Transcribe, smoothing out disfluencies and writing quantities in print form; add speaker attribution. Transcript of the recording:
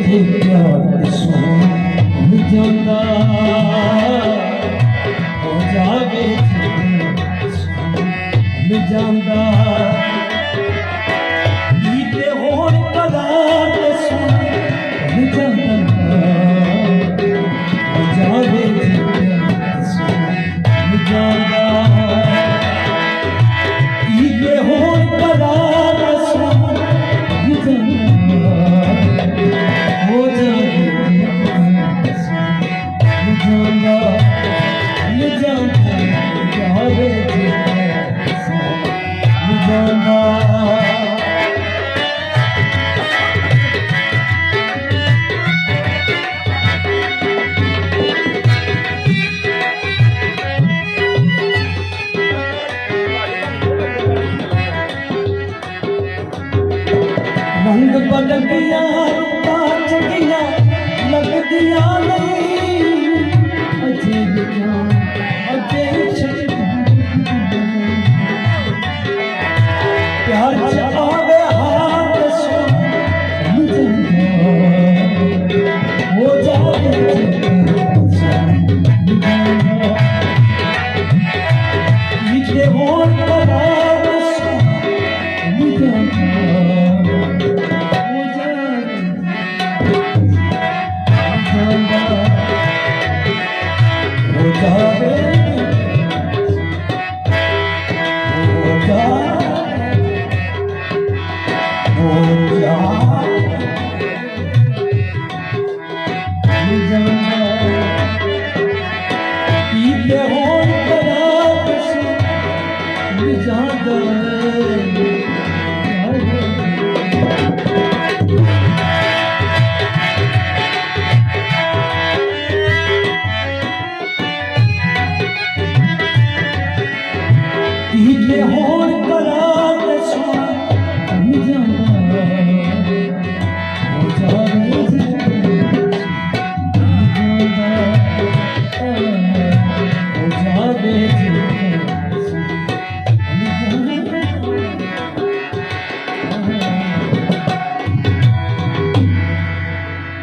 Speaker 1: थे प्यार सुन जाता हो जावे थे सुन जाता ईते होर करार सुन जाता हो जावे थे प्यार सुन जाता ईते होर करार सुन रंग बदल गया रूप गया लग दिया नहीं अजीब अजय प्यार आवे हाथ हो जाए हो ये होर